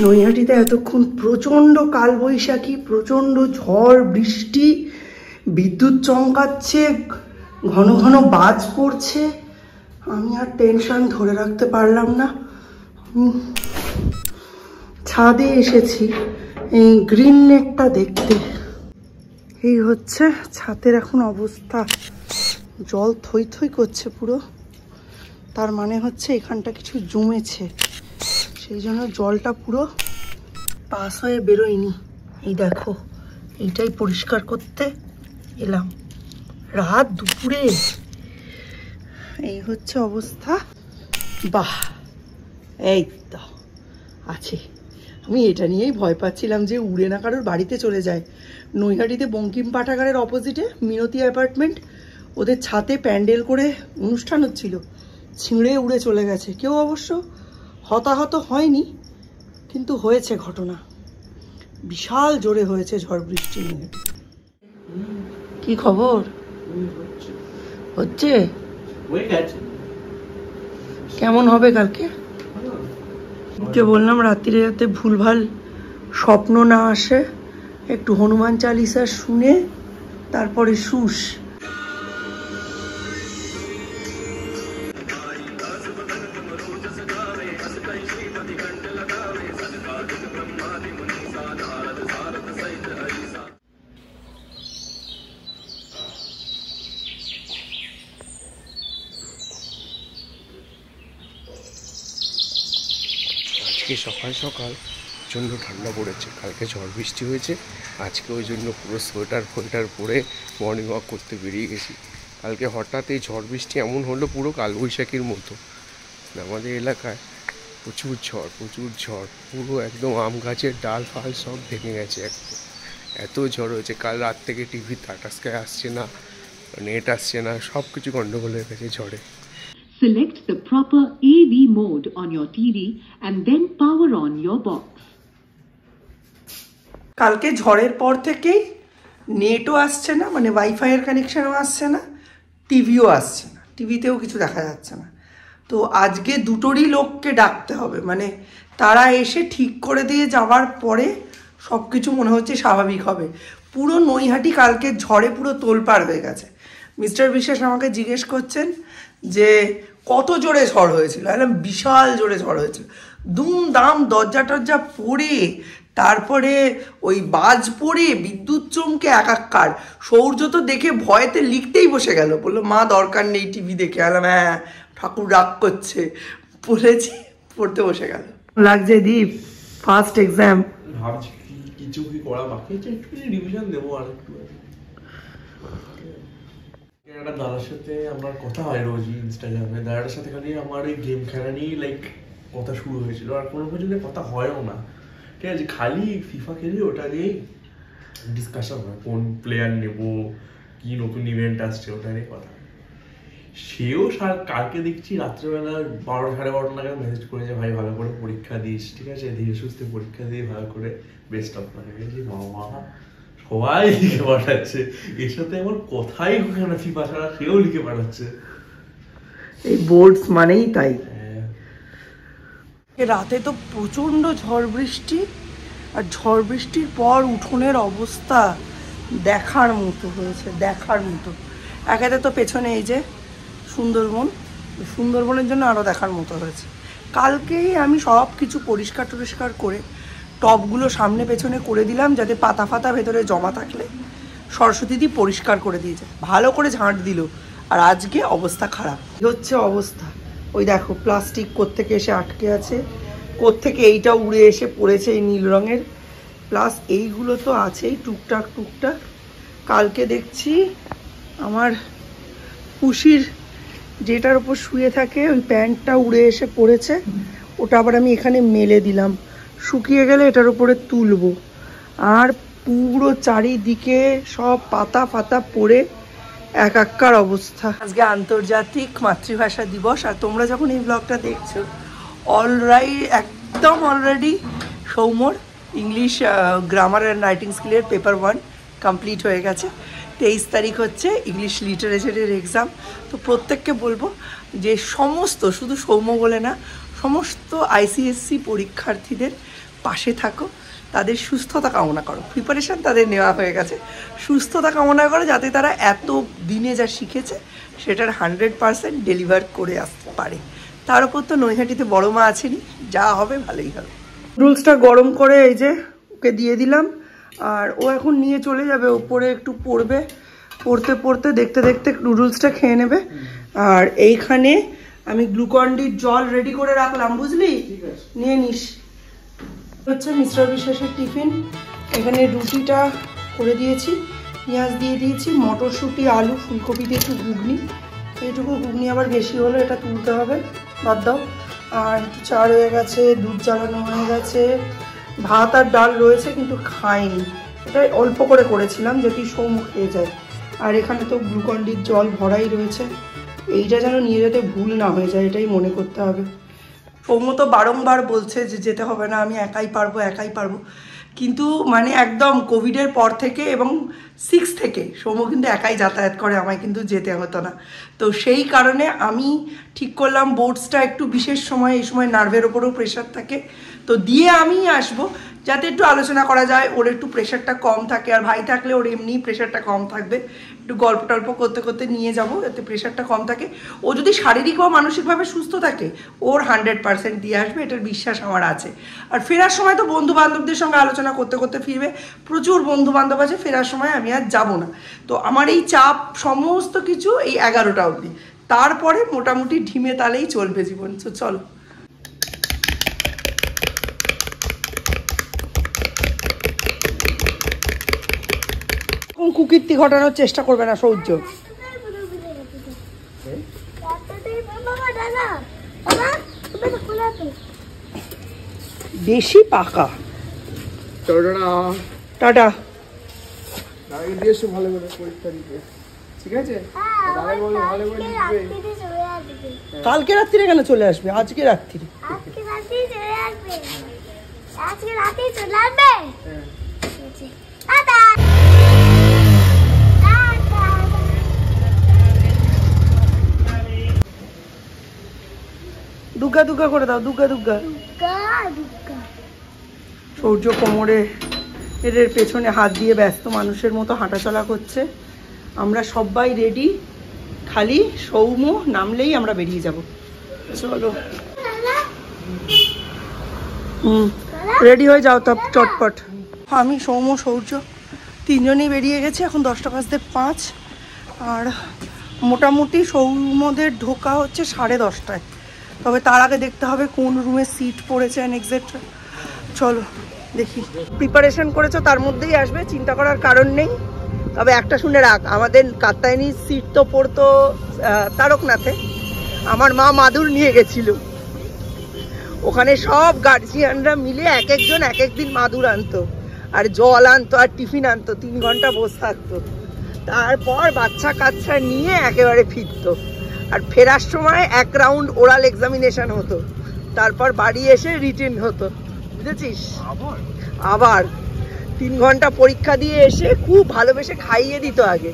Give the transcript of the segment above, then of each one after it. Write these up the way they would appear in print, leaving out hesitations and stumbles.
নৈহাটিতে এতক্ষণ প্রচণ্ড কালবৈশাখী, প্রচণ্ড ঝড় বৃষ্টি, বিদ্যুৎ চমকাচ্ছে, ঘন ঘন বাজ পড়ছে। আমি আর টেনশন ধরে রাখতে পারলাম না। ছাদে এসেছি এই গ্রিন নেটটা দেখতে। এই হচ্ছে ছাদের এখন অবস্থা। জল থই থই করছে পুরো, তার মানে হচ্ছে এখানটা কিছু জমেছে, সেই জন্য জলটা পুরো পাস হয়ে বেরোয়নি। এই দেখো, এইটাই পরিষ্কার করতে এলাম রাত দুপুরে। এই হচ্ছে অবস্থা। বাহ, এই তো আছে। আমি এটা নিয়েই ভয় পাচ্ছিলাম যে উড়ে না কারোর বাড়িতে চলে যায়। নৈহাটিতে বঙ্কিম পাঠাগারের অপোজিটে মিনতি অ্যাপার্টমেন্ট, ওদের ছাদে প্যান্ডেল করে অনুষ্ঠান হচ্ছিল, ছিঁড়ে উড়ে চলে গেছে। কেউ অবশ্য হতাহত হয়নি, কিন্তু হয়েছে ঘটনা। বিশাল জোরে হয়েছে ঝড় বৃষ্টি। কি খবর? হচ্ছে কেমন হবে কালকে? কে বললাম রাত্রিরে যাতে ভুলভাল স্বপ্ন না আসে, একটু হনুমান চালিসা শুনে তারপরে শুস। আজকে সকাল সকাল প্রচণ্ড ঠান্ডা পড়েছে, কালকে ঝড় বৃষ্টি হয়েছে, আজকে ওই জন্য পুরো সোয়েটার পরে মর্নিং ওয়াক করতে বেরিয়ে গেছি। কালকে হঠাৎ এই ঝড় বৃষ্টি এমন হলো পুরো কালবৈশাখীর মতো। আমাদের এলাকায় প্রচুর ঝড়, পুরো একদম আম গাছের ডাল ফাল সব ভেঙে গেছে। এত ঝড় হয়েছে, কাল রাত থেকে টিভি টাটা স্কাই আসছে না, নেট আসছে না, সব কিছু গন্ডগোল হয়ে গেছে ঝড়ে। Select the proper AV mode on your TV and then power on your box. কালকে ঝড়ের পর থেকেই নেটও আসছে না, মানে ওয়াইফাইয়ের কানেকশনও আসছে না, টিভিও আসছে না, টিভিতেও কিছু দেখা যাচ্ছে না। তো আজকে দুটোরই লোককে ডাকতে হবে, মানে তারা এসে ঠিক করে দিয়ে যাওয়ার পরে সব কিছু মনে হচ্ছে স্বাভাবিক হবে। পুরো নৈহাটি কালকে ঝড়ে পুরো তোলপাড় হয়ে গেছে। মিস্টার বিশ্বাস আমাকে জিজ্ঞেস করছেন যে কত জোরে ঝড় হয়েছিল। একদম বিশাল জোরে ঝড় হয়েছিল, দুমদাম দরজা টরজা পড়ে, তারপরে ওই বাজ পড়ে, বিদ্যুৎ চমকে একাকার। সৌর্য তো দেখে ভয়েতে লিখতেই বসে গেল, বললো মা দরকার নেই টিভি দেখে। আলাম হ্যাঁ, ঠাকুর রাগ করছে, পড়েছি, পড়তে বসে গেল। লাগছে দীপ, ফার্স্ট এক্সাম। ভাবছি কিছু কি করা বাকি আছে, একটু রিভিশন দেবো আর একটু। একটা দাদার সাথে আমার কথা হয় রোজই ইনস্টাগ্রামে, দাদার সাথে খালি আমার এই গেম খেলা নিয়ে লাইক কথা শুরু হয়েছিল, আর কোনো পর্যন্ত কথা হয়ও না। ঠিক আছে, খালি ফিফা খেলি, ওটা নিয়েই ডিসকাশন হয়, কোন প্লেয়ার নেব, কি নতুন ইভেন্ট আসছে, ওটা নিয়ে কথা। সেও কালকে দেখছি রাত্রেবেলা 12 সাড়ে 12 নাগাদ মেসেজ করেছে, ভাই ভালো করে পরীক্ষা দিস, ঠিক আছে, ধীরে সুস্থে পরীক্ষা দিয়ে ভালো করে বেস্ট অফ লাগে। মামা সবাই লিখে পাঠাচ্ছে, এর সাথে আমার কথাই হয় না, ফিফা ছাড়া সেও লিখে পাঠাচ্ছে। এই বোর্ডস মানেই তাই। রাতে তো প্রচণ্ড ঝড় বৃষ্টি, আর ঝড় বৃষ্টির পর উঠোনের অবস্থা দেখার মতো হয়েছে, দেখার মতো। একাতে তো পেছনে এই যে সুন্দরবনের জন্য আরও দেখার মতো হয়েছে। কালকেই আমি সব কিছু পরিষ্কার টরিষ্কার করে টবগুলো সামনে পেছনে করে দিলাম, যাতে পাতা ফাতা ভেতরে জমা থাকলে সরস্বতীদি পরিষ্কার করে দিয়েছে, ভালো করে ঝাঁট দিল। আর আজকে অবস্থা খারাপ হচ্ছে অবস্থা। ওই দেখো প্লাস্টিক কোত্থেকে এসে আটকে আছে, কোত্থেকে এইটা উড়ে এসে পড়েছে এই নীল রঙের, প্লাস এইগুলো তো আছেই টুকটাক। কালকে দেখছি আমার পুষির যেটার ওপর শুয়ে থাকে ওই প্যান্টটা উড়ে এসে পড়েছে, ওটা আবার আমি এখানে মেলে দিলাম, শুকিয়ে গেলে এটার উপরে তুলবো। আর পুরো চারিদিকে সব পাতা ফাতা পড়ে একাকার অবস্থা। আজকে আন্তর্জাতিক মাতৃভাষা দিবস, আর তোমরা যখন এই ব্লগটা দেখছো একদম অলরেডি সৌম্যর ইংলিশ গ্রামার অ্যান্ড রাইটিং স্কিলের পেপার 1 কমপ্লিট হয়ে গেছে। 23 তারিখ হচ্ছে ইংলিশ লিটারেচারের এক্সাম। তো প্রত্যেককে বলবো যে সমস্ত, শুধু সৌম্য বলে না, সমস্ত ICSE পরীক্ষার্থীদের পাশে থাকো, তাদের সুস্থতা কামনা করো। প্রিপারেশান তাদের নেওয়া হয়ে গেছে, সুস্থতা কামনা করো যাতে তারা এত দিনে যা শিখেছে সেটার 100% ডেলিভার করে আসতে পারে। তার উপর তো নৈহাটিতে বড় মা আছেনি, যা হবে ভালোই হবে। নুডলসটা গরম করে এই যে ওকে দিয়ে দিলাম, আর ও এখন নিয়ে চলে যাবে ওপরে, একটু পড়বে, পড়তে পড়তে দেখতে দেখতে নুডলসটা খেয়ে নেবে। আর এইখানে আমি গ্লুকন-ডির জল রেডি করে রাখলাম, বুঝলি, নিয়ে নিস। হচ্ছে মিস্টার বিশ্বাসের টিফিন। এখানে রুটিটা করে দিয়েছি, পেঁয়াজ দিয়ে দিয়েছি, মটরশুঁটি, আলু, ফুলকপি দিয়ে একটু ঘুগনি, এইটুকু ঘুগনি আবার বেশি হলো, এটা তুলতে হবে, বাদ দাও। আর চা রয়ে গেছে, দুধ জ্বালানো হয়ে গেছে, ভাত আর ডাল রয়েছে কিন্তু খাইনি, এটা অল্প করে করেছিলাম যদি সৌম খেয়ে যায়। আর এখানে তো গ্লুকন-ডির জল ভরাই রয়েছে, এইটা যেন নিয়ে যেতে ভুল না হয়ে যায়, এটাই মনে করতে হবে। সৌম্য তো বারংবার বলছে যে যেতে হবে না, আমি একাই পারবো একাই পারবো, কিন্তু মানে একদম কোভিডের পর থেকে এবং 6 থেকে সৌম্য কিন্তু একাই যাতায়াত করে, আমায় কিন্তু যেতে হতো না। তো সেই কারণে আমি ঠিক করলাম বোর্ডসটা একটু বিশেষ সময়, এই সময় নার্ভের ওপরেও প্রেশার থাকে, তো দিয়ে আমি আসবো যাতে একটু আলোচনা করা যায়, ওর একটু প্রেশারটা কম থাকে। আর ভাই থাকলে ওর এমনি প্রেশারটা কম থাকবে, একটু গল্প টল্প করতে করতে নিয়ে যাবো যাতে প্রেশারটা কম থাকে। ও যদি শারীরিক বা মানসিকভাবে সুস্থ থাকে ওর 100% দিয়ে আসবে, এটার বিশ্বাস আমার আছে। আর ফেরার সময় তো বন্ধু বান্ধবদের সঙ্গে আলোচনা করতে করতে ফিরবে, প্রচুর বন্ধু বান্ধব আছে, ফেরার সময় আমি আর যাবো না। তো আমার এই চাপ সমস্ত কিছু এই 11টা অবধি, তারপরে মোটামুটি ঢিমে তালেই চলবে জীবন। তো চলো। কুকীর্তি ঘটানোর চেষ্টা করবে না সৌর্য। বেশি পাকা। টাটা। ভালো করে পরীক্ষা দিতে, ঠিক আছে? কালকে রাত্রিরে কেন চলে আসবে? আজকে রাত্রিরে। দুগ্গা দুগ্গা করে দাও, দুগ্গা দুগ্গা। সূর্য কোমরে এদের পেছনে হাত দিয়ে ব্যস্ত মানুষের মতো হাঁটাচলা করছে। আমরা সবাই রেডি, খালি সৌম্য নামলেই আমরা বেরিয়ে যাব। চলো, রেডি হয়ে যাও তব চটপট। আমি সৌম্য সূর্য তিনজনেই বেরিয়ে গেছি, এখন 5:05। আর মোটামুটি সৌম্যদের ঢোকা হচ্ছে 10:30টায়, তবে তার আগে দেখতে হবে কোন রুমে সিট পড়েছে এক্সেট্রা। চলো দেখি। প্রিপারেশন করেছো তার মধ্যেই আসবে, চিন্তা করার কারণ নেই। তবে একটা শুনে রাখ, আমাদের কাত্তায়নী সিট তো পড়তো তারকনাথে, আমার মা মাদুর নিয়ে গেছিল, ওখানে সব গার্জিয়ানরা মিলে এক একজন এক একদিন মাদুর আনতো, আর জল আনতো, আর টিফিন আনতো, 3 ঘন্টা বসে থাকতো, তারপর বাচ্চা কাচ্চা নিয়ে একেবারে ফিরতো। আর ফেরার সময় 1 রাউন্ড ওরাল এক্সামিনেশন হতো, তারপর বাড়ি এসে রিটেন হতো, বুঝেছিস? আবার 3 ঘন্টা পরীক্ষা দিয়ে এসে খুব ভালোবেসে খাইয়ে দিত। আগে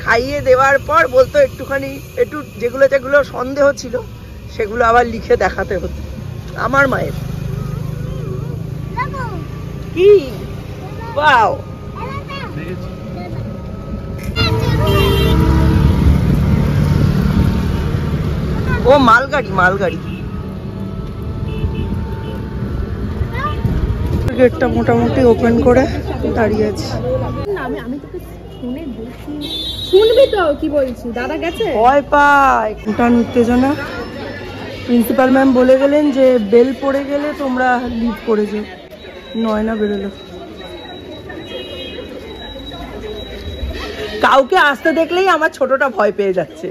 খাইয়ে দেওয়ার পর বলতো একটুখানি একটু যেগুলো যেগুলো সন্দেহ ছিল সেগুলো আবার লিখে দেখাতে হতো। আমার মায়ের কি বাও। ও মালগাড়ি, মালগাড়ি। গেটটা মোটামুটি ওপেন করে দাঁড়িয়ে আছি। শুনবি তো কি বলছি, দাদা গেছে, ভয় পায়, ভুটান উত্তেজনা। প্রিন্সিপাল ম্যাম বলে গেলেন যে বেল পড়ে গেলে তোমরা লিভ করে যাও। নয়না বেরোলো, কাউকে আসতে দেখলেই আমার ছোটটা ভয় পেয়ে যাচ্ছে।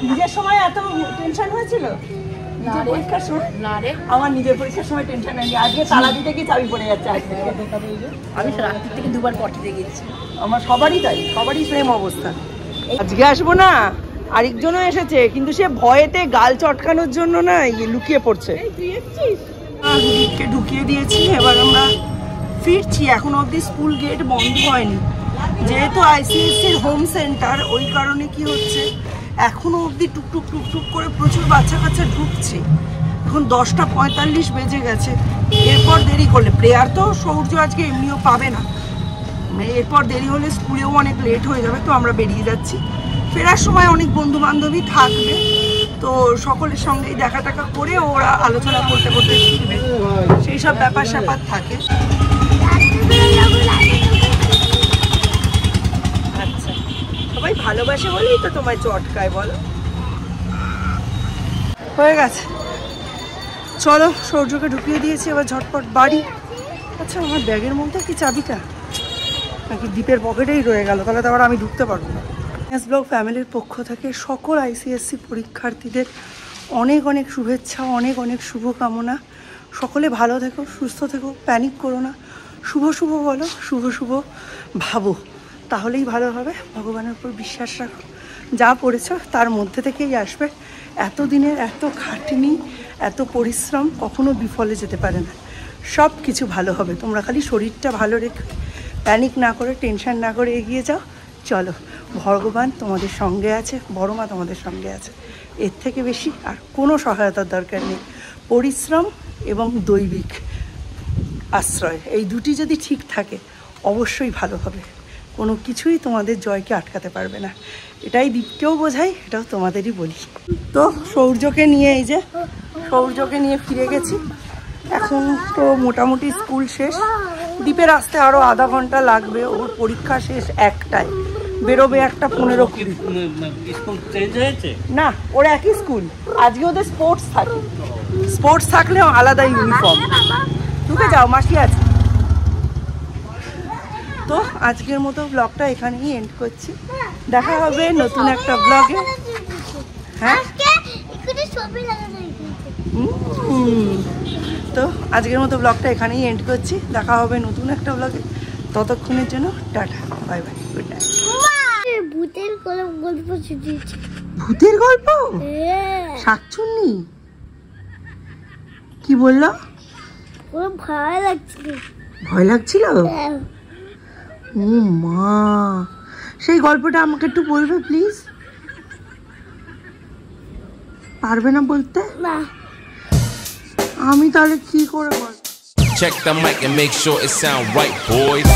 নিজের সময় এত টেনশন হয়েছিল? আমার নিজের পরীক্ষার সময় টেনশন হয়নি, আজকে তালা দিতে কি চাবি পড়ে যাচ্ছে। আমি রাত্রি থেকে 2বার পটিতে গেছি, আমার সবারই তাই, সবারই সেম অবস্থা। আজকে আসবো না, আরেকজনও এসেছে, কিন্তু সে ভয়েতে গাল চটকানোর জন্য না লুকিয়ে পড়ছে। ঢুকিয়ে দিয়েছি, এবার আমরা ফিরছি। এখনো অবধি স্কুল গেট বন্ধ হয়নি, যেহেতু আইসিএসসির হোম সেন্টার, ওই কারণে কি হচ্ছে এখনো অবধি টুকটুক টুকটুক করে প্রচুর বাচ্চা কাচ্চা ঢুকছে। এখন 10:45 বেজে গেছে। এরপর দেরি করলে প্রেয়ার তো সূর্য আজকে এমনিও পাবে না, এরপর দেরি হলে স্কুলেও অনেক লেট হয়ে যাবে। তো আমরা বেরিয়ে যাচ্ছি। ফেরার সময় অনেক বন্ধু বান্ধবী থাকবে, তো সকলের সঙ্গেই দেখা টাকা করে ওরা আলোচনা করতে করতে ফিরবে, সেই সব ব্যাপার স্যাপার থাকে। আচ্ছা, সবাই ভালোবাসে বলেই তো তোমায় চটকায়, বলো। হয়ে গেছে, চলো সূর্যকে ঢুকিয়ে দিয়েছি, এবার ঝটপট বাড়ি। আচ্ছা, আমার ব্যাগের মধ্যে কি চাবিটা নাকি দ্বীপের পকেটেই রয়ে গেল? তাহলে তো আবার আমি ঢুকতে পারবো না। এস ব্লগ ফ্যামিলির পক্ষ থেকে সকল আইসিএসসি পরীক্ষার্থীদের অনেক অনেক শুভেচ্ছা, অনেক অনেক শুভকামনা। সকলে ভালো থেকো, সুস্থ থেকো, প্যানিক করো না, শুভ শুভ বলো, শুভ শুভ ভাবো, তাহলেই ভালো হবে। ভগবানের উপর বিশ্বাস রাখো, যা পড়েছ তার মধ্যে থেকেই আসবে। এতদিনের এত খাটনি, এত পরিশ্রম কখনো বিফলে যেতে পারে না, সব কিছু ভালো হবে। তোমরা খালি শরীরটা ভালো রেখে, প্যানিক না করে, টেনশন না করে এগিয়ে যাও। চলো, ভগবান তোমাদের সঙ্গে আছে, বড় মা তোমাদের সঙ্গে আছে, এর থেকে বেশি আর কোনো সহায়তার দরকার নেই। পরিশ্রম এবং দৈবিক আশ্রয়, এই দুটি যদি ঠিক থাকে অবশ্যই ভালো হবে। কোনো কিছুই তোমাদের জয়কে আটকাতে পারবে না। এটাই দ্বীপকেও বোঝাই, এটাও তোমাদেরই বলি। তো সূর্যকে নিয়ে, এই যে সূর্যকে নিয়ে ফিরে গেছি। এখন তো মোটামুটি স্কুল শেষ, দ্বীপের আসতে আরও আধা ঘন্টা লাগবে। ওর পরীক্ষা শেষ 1টায়, বেরোবে 1:15। না, ওর একই স্কুল, আজকে ওদের স্পোর্টস থাকে, স্পোর্টস থাকলেও আলাদা ইউনিফর্ম। ঢুকে যাও, মাসি আছে। তো আজকের মতো ব্লগটা এখানেই এন্ড করছি, দেখা হবে নতুন একটা ব্লগে। হ্যাঁ, তো আজকের মতো ব্লগটা এখানেই এন্ড করছি, দেখা হবে নতুন একটা ব্লগে। ততক্ষণের জন্য tata, bye bye, good night. ভূতের গল্প শুনিয়েছি। ভূতের গল্প? শাকচুন্নি কি বললো? ভয় লাগছিল। ভয় লাগছিল? ও মা, সেই গল্পটা আমাকে একটু বলবে প্লিজ? পারবে না বলতে? না। আমি তাহলে কি করে বলবো? Check the mic and make sure it sound right, boys.